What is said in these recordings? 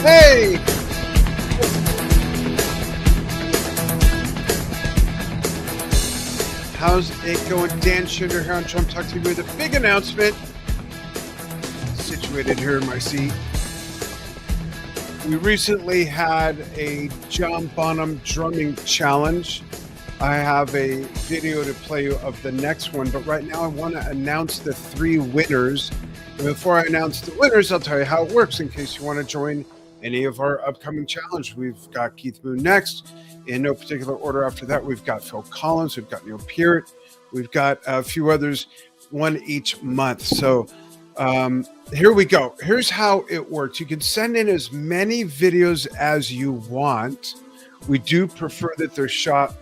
Hey, how's it going? Dan Shinder here on Trump Talk TV with a big announcement. Situated here in my seat. We recently had a John Bonham drumming challenge. I have a video to play you of the next one, but right now I want to announce the 3 winners. And before I announce the winners, I'll tell you how it works in case you want to join any of our upcoming challenge. We've got Keith Moon next. In no particular order after that, we've got Phil Collins, we've got Neil Peart, we've got a few others, one each month. So here we go. Here's how it works. You can send in as many videos as you want. We do prefer that they're shot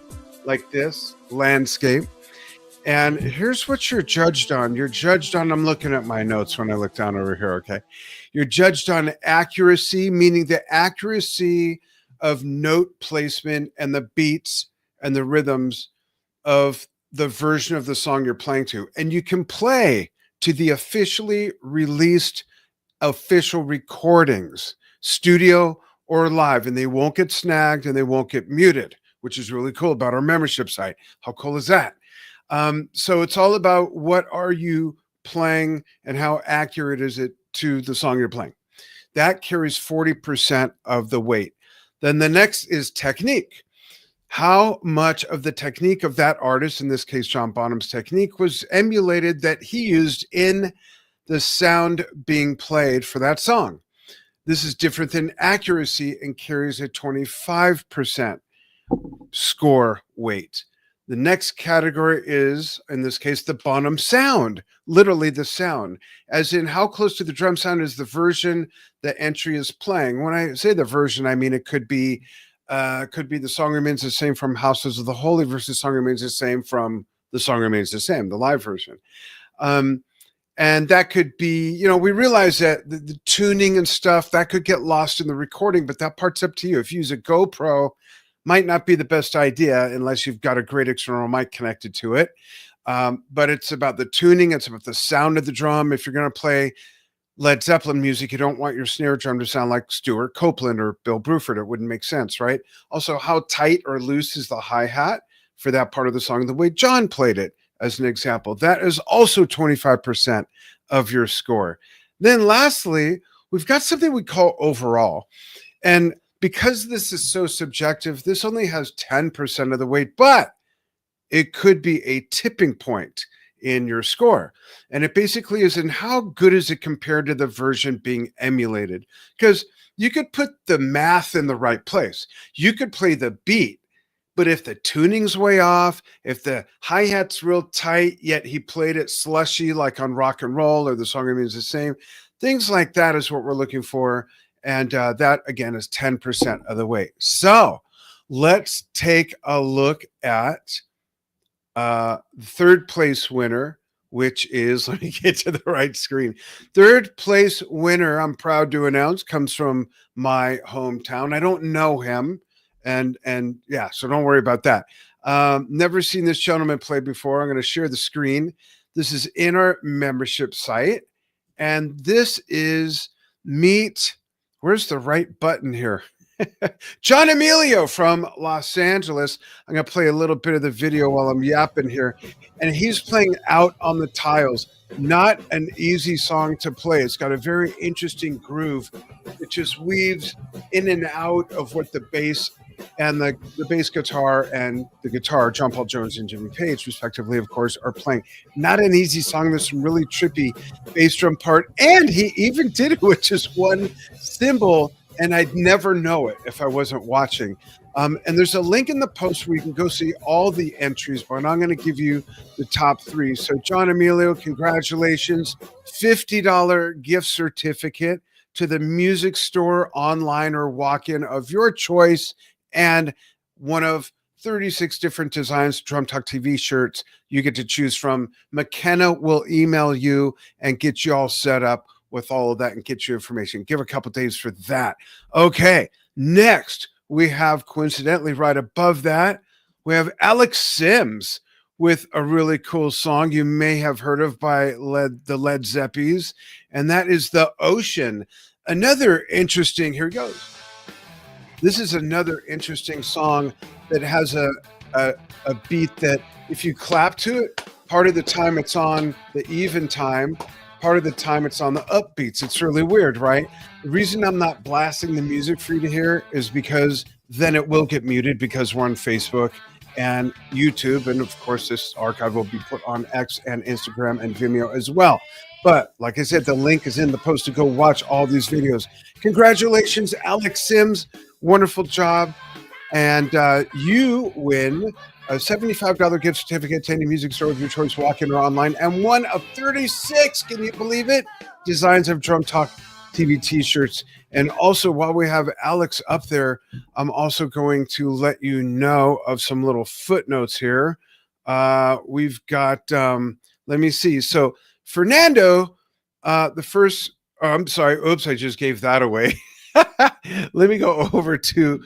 like this, landscape. And here's what you're judged on. You're judged on, I'm looking at my notes when I look down over here, okay? You're judged on accuracy, meaning the accuracy of note placement and the beats and the rhythms of the version of the song you're playing to. And you can play to the officially released official recordings, studio or live, and they won't get snagged and they won't get muted, which is really cool about our membership site. How cool is that? So it's all about what are you playing and how accurate is it to the song you're playing. That carries 40% of the weight. Then the next is technique. How much of the technique of that artist, in this case, John Bonham's technique, was emulated that he used in the sound being played for that song. This is different than accuracy and carries a 25% score weight. The next category is, in this case, the Bonham sound, literally the sound, as in how close to the drum sound is the version the entry is playing. When I say the version, I mean it could be the Song Remains the Same from Houses of the Holy versus Song Remains the Same from The Song Remains the Same, the live version. And that could be, we realize that the tuning and stuff, that could get lost in the recording, but that part's up to you. If you use a GoPro, might not be the best idea unless you've got a great external mic connected to it. But it's about the tuning. It's about the sound of the drum. If you're going to play Led Zeppelin music, you don't want your snare drum to sound like Stuart Copeland or Bill Bruford. It wouldn't make sense, right? Also, how tight or loose is the hi-hat for that part of the song? The way John played it, as an example. That is also 25% of your score. Then lastly, we've got something we call overall. And because this is so subjective, this only has 10% of the weight, but it could be a tipping point in your score. And it basically is in how good is it compared to the version being emulated? Because you could put the math in the right place. You could play the beat, but if the tuning's way off, if the hi-hat's real tight, yet he played it slushy like on Rock and Roll or The Song Remains the Same, things like that is what we're looking for. And that, again, is 10% of the weight. So let's take a look at the third place winner, which is, let me get to the right screen. Third place winner, I'm proud to announce, comes from my hometown. I don't know him. And yeah, so don't worry about that. Never seen this gentleman play before. I'm going to share the screen. This is in our membership site. And this is where's the right button here? John Emilio from Los Angeles. I'm going to play a little bit of the video while I'm yapping here. And he's playing Out on the Tiles. Not an easy song to play. It's got a very interesting groove. It just weaves in and out of what the bass and the bass guitar and the guitar, John Paul Jones and Jimmy Page, respectively, of course, are playing. Not an easy song. There's some really trippy bass drum part. And he even did it with just one cymbal, and I'd never know it if I wasn't watching. And there's a link in the post where you can go see all the entries, but I'm going to give you the top 3. So John Emilio, congratulations. $50 gift certificate to the music store, online, or walk-in of your choice, and one of 36 different designs, Drum Talk TV shirts you get to choose from. McKenna will email you and get you all set up with all of that and get you information. Give a couple days for that. Okay, next we have, coincidentally, right above that, we have Alex Sims with a really cool song you may have heard of by the Led Zeppes, and that is The Ocean. Another interesting, here he goes. This is another interesting song that has a beat that if you clap to it, part of the time it's on the even time, part of the time it's on the upbeats. It's really weird, right? The reason I'm not blasting the music for you to hear is because then it will get muted because we're on Facebook and YouTube. And of course, this archive will be put on X and Instagram and Vimeo as well. But like I said, the link is in the post to go watch all these videos. Congratulations, Alex Sims. Wonderful job. And you win a $75 gift certificate to any music store of your choice, walk-in or online, and one of 36, can you believe it, designs of Drum Talk TV t-shirts. And also, while we have Alex up there, I'm also going to let you know of some little footnotes here. We've got, let me see. So Fernando, the first, I'm sorry, oops, I just gave that away. Let me go over to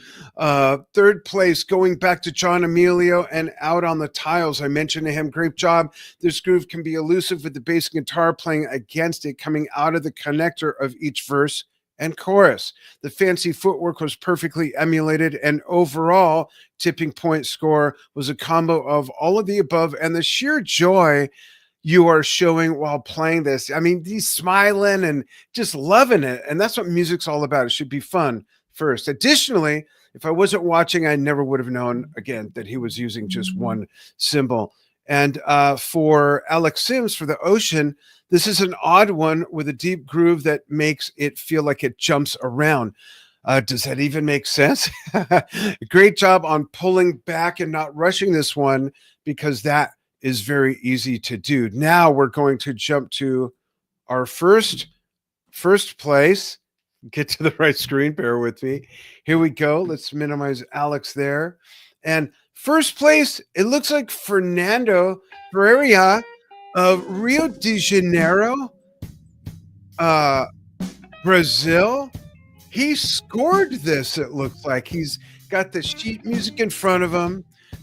third place, going back to John Emilio and Out on the Tiles. I mentioned to him, great job. This groove can be elusive with the bass guitar playing against it, coming out of the connector of each verse and chorus. The fancy footwork was perfectly emulated, and overall tipping point score was a combo of all of the above and the sheer joy you are showing while playing this. I mean, he's smiling and just loving it. And that's what music's all about. It should be fun first. Additionally, if I wasn't watching, I never would have known, again, that he was using just one cymbal. And for Alex Sims, for the Ocean, this is an odd one with a deep groove that makes it feel like it jumps around. Does that even make sense? Great job on pulling back and not rushing this one, because that is very easy to do. Now we're going to jump to our first place. Get to the right screen, bear with me. Here we go. Let's minimize Alex there. And first place, it looks like Fernando Pereira of Rio de Janeiro, Brazil. He scored this, it looks like. He's got the sheet music in front of him.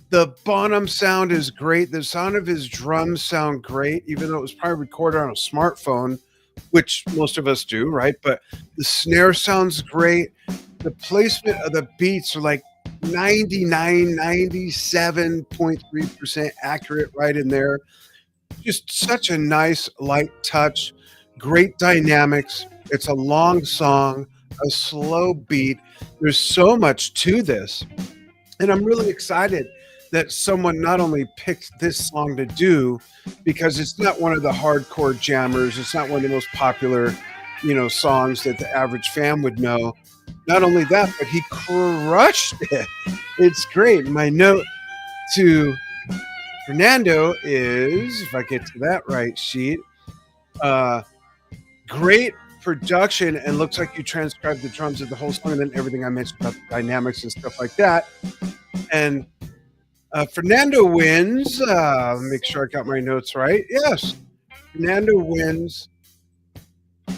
The Bonham sound is great. The sound of his drums sound great, even though it was probably recorded on a smartphone, which most of us do, right? But the snare sounds great. The placement of the beats are like 97.3% accurate right in there. Just such a nice light touch, great dynamics. It's a long song, a slow beat. There's so much to this. And I'm really excited that someone not only picked this song to do, because it's not one of the hardcore jammers, it's not one of the most popular, songs that the average fan would know. Not only that, but he crushed it. It's great. My note to Fernando is, if I get to that right sheet, great production, and looks like you transcribed the drums of the whole song and then everything I mentioned about the dynamics and stuff like that. And Fernando wins. Make sure I got my notes right. Yes, Fernando wins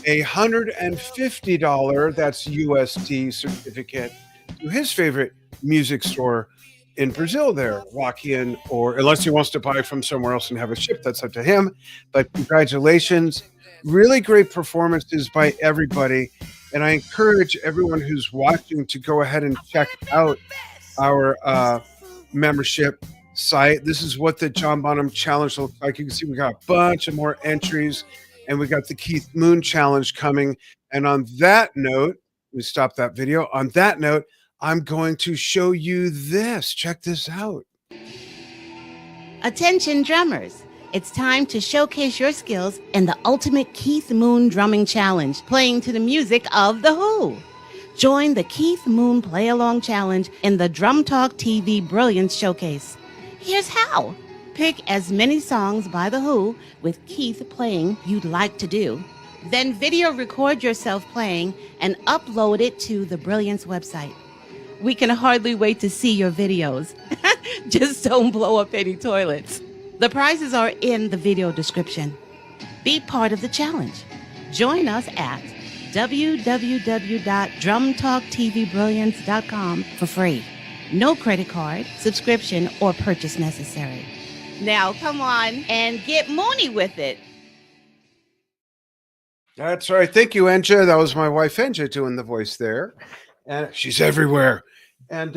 a $150, that's USD certificate to his favorite music store in Brazil there, walk-in, or unless he wants to buy from somewhere else and have it shipped, that's up to him. But congratulations. Really great performances by everybody. And I encourage everyone who's watching to go ahead and check out our membership site. This is what the John Bonham Challenge looks like. You can see we got a bunch of more entries, and we got the Keith Moon Challenge coming. And on that note, we stop that video. On that note, I'm going to show you this. Check this out. Attention drummers. It's time to showcase your skills in the ultimate Keith Moon Drumming Challenge, playing to the music of The Who. Join the Keith Moon Play Along Challenge in the Drum Talk TV Brilliance Showcase. Here's how. Pick as many songs by The Who with Keith playing you'd like to do. Then video record yourself playing and upload it to the Brilliance website. We can hardly wait to see your videos. Just don't blow up any toilets. The prizes are in the video description. Be part of the challenge. Join us at www.drumtalktvbrilliance.com for free. No credit card, subscription, or purchase necessary. Now come on and get moony with it. That's right. Thank you, Enja. That was my wife, Enja, doing the voice there. And she's everywhere. And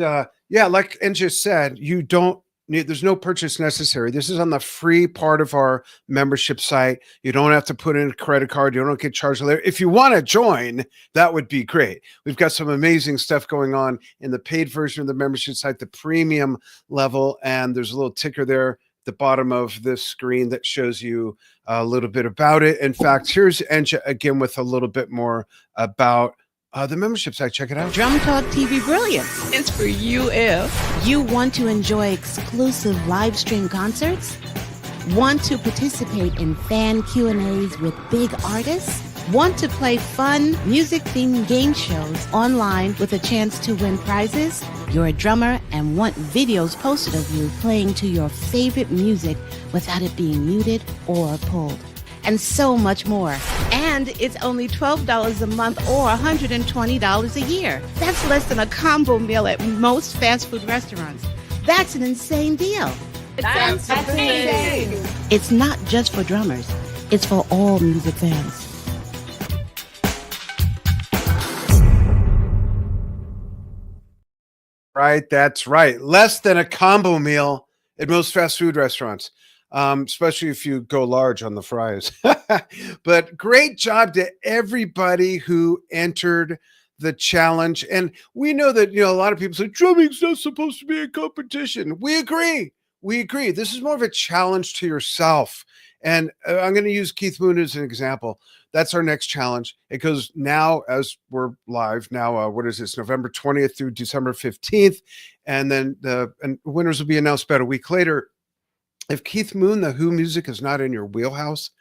yeah, like Enja said, you don't need, there's no purchase necessary. This is on the free part of our membership site. You don't have to put in a credit card. You don't get charged later. If you want to join, that would be great. We've got some amazing stuff going on in the paid version of the membership site, the premium level. And there's a little ticker there at the bottom of this screen that shows you a little bit about it. In fact, here's Enja again with a little bit more about the membership site. Check it out. Drum Talk TV Brilliance. It's for you if You want to enjoy exclusive live stream concerts? Want to participate in fan Q&As with big artists? Want to play fun, music-themed game shows online with a chance to win prizes? You're a drummer and want videos posted of you playing to your favorite music without it being muted or pulled. And so much more. And it's only $12 a month or $120 a year. That's less than a combo meal at most fast food restaurants. That's an insane deal. that's amazing. It's not just for drummers. It's for all music fans. Right, that's right. Less than a combo meal at most fast food restaurants, especially if you go large on the fries. But great job to everybody who entered the challenge. And we know that, a lot of people say drumming's not supposed to be a competition. We agree. We agree. This is more of a challenge to yourself. And I'm going to use Keith Moon as an example. That's our next challenge. It goes now as we're live now. What is this? November 20th through December 15th. And then the winners will be announced about a week later. If Keith Moon, the Who music is not in your wheelhouse,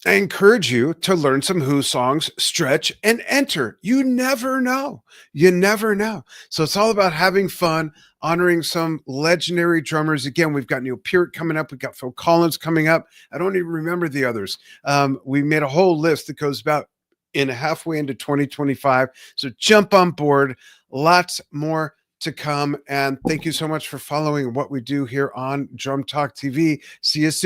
I encourage you to learn some Who songs, stretch, and enter. You never know. You never know. So it's all about having fun, honoring some legendary drummers. Again, we've got Neil Peart coming up. We've got Phil Collins coming up. I don't even remember the others. We made a whole list that goes about halfway into 2025. So jump on board. Lots more to come. And thank you so much for following what we do here on Drum Talk TV. See you soon.